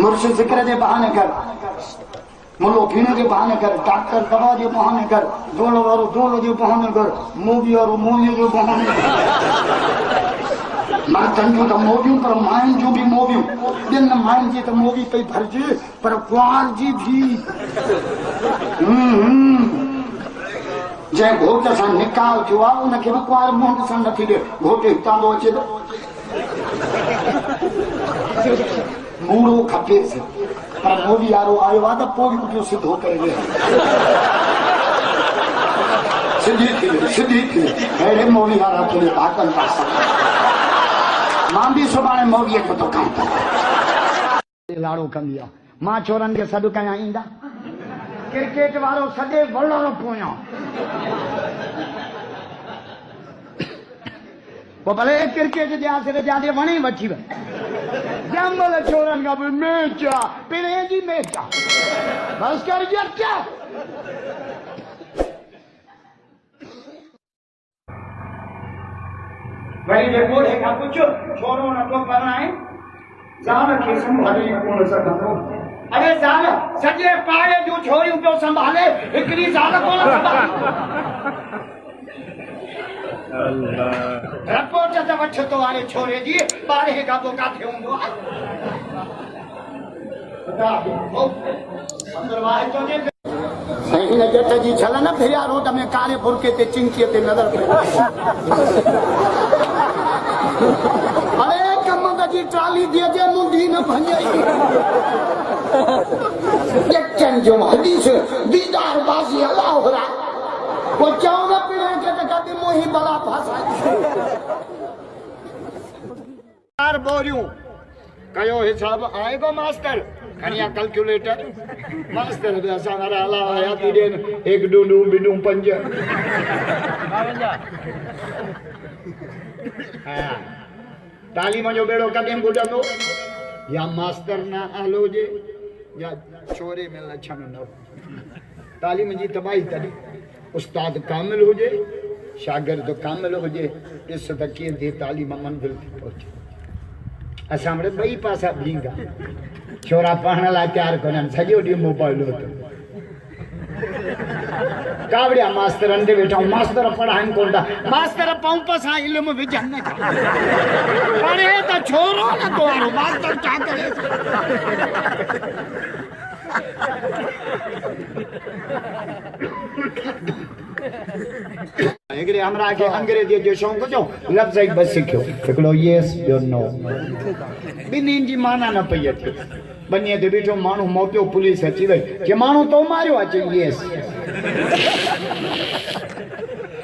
मुर्शिद जिक्र के बहाने कर, मुल्लो पीने के बहाने कर, डॉक्टर दवा के बहाने कर, दोलो वारो दोलो के बहाने कर, मूवी वारो मूवी के बहाने कर। मर्दन जो तो मूवियूं पर माइन जो भी मूवियूं दिन माइन जी तो मूवी पे भरजे पर कुआर जी भी जै घोट सां निकाह थियो आहे उनखे बि कुआर मुंड सां नथी ॾे, घोट हितां थो अचे त मूड़ो खपेसि पर मूवी वारो आयो आहे त पोइ बि सिधो करे वियो सिधी थी अहिड़े मूवी वारा तुंहिंजे भागनि पास मां बि सुभाणे मूवीअ जो दुकान लाड़ो कंदी आहे। मां छोरनि खे सॾु कयां ईंदा क्रिकेट वारो सॼे वलण पोयां पोइ भले क्रिकेट जे आसिरे जाॾे वणे वठी वञ जंहिंमहिल छोरनि खां पोइ मैच आहे पिणे जी मैच आहे बसि कर क्या वरी जे ॿोड़े खां पुछो छोरो नथो परणाए ज़ाल खे संभाले कोन सघंदो। अरे ज़ाल सॼे पाड़े जूं छोरियूं पियो संभाले हिकिड़ी ज़ाल कोन संभाले रिपोर्ट त वठ थो हाणे छोरे जी ॿारहें खां पोइ काथे हूंदो आहे हिन जट जी छल न फिरिया रोड में कारे बुरके ते चिंकीअ ते नज़र अरे कमंद जी ट्राली दिए मुंडी न भंजई जचन जो हदीस दीदार बाजी अल्लाह हो वो चाव न पिणे के त कदी मोही बला फासाई चार बोरियूं कयो हिसाब आएगो मास्टर खनिया कैलकुलेटर मास्टर बि असां वारा हला आया थी ॾियनि एक डूडू बिडू पंज तालीम जो बेड़ो कॾहिं ॿुॾंदो या मास्टर न आलो हुजे या छोरे में लछण न तालीम जी तबाही तॾहिं उस्ताद कामिल हुजे शागिर्द कामिल हुजे ॾिस त कीअं थी तालीम मंज़िल थी पहुचे असां वटि ॿई पासा बींगा छोरा पढ़ण लाइ तयारु कोन्हनि सॼो ॾींहुं मोबाइल कावड़िया मास्तर अंदे वेठा मास्तर पढ़ाइनि कोन था मास्तर पंप सां इल्मु विझनि न पढ़े त छोरो न तो वारो मास्तर छा करे हिकिड़े हमरा खे अंग्रेजीअ जो शौक़ु जो लफ़्ज़ ई बसि सिखियो हिकिड़ो येस ॿियो नो ॿिन्हिनि जी माना न पई अचे बनीअ ते बीठो माण्हू मोटियो पुलिस अची वई कि माण्हू तो मारियो आहे चई येस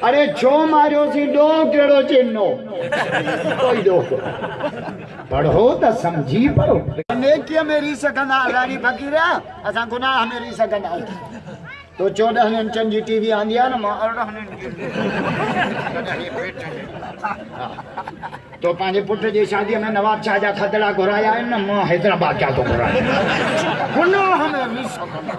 अरे छो मारियोसीं ॾो कहिड़ो चई नो कोई ॾो पढ़ो त सम्झी पढ़ो नेकीअ में रीस कंदा अलाड़ी फ़क़ीर असां गुनाह में रीस कंदा आहियूं तो 14 इंचन जी टीवी आंदी आहे न मां 18 तो पंहिंजे पुट जी शादीअ में नवाब शाह जा खतरा घुराया आहिनि न मां हैदराबाद जा थो घुरायां गुनाह में रीस कंदा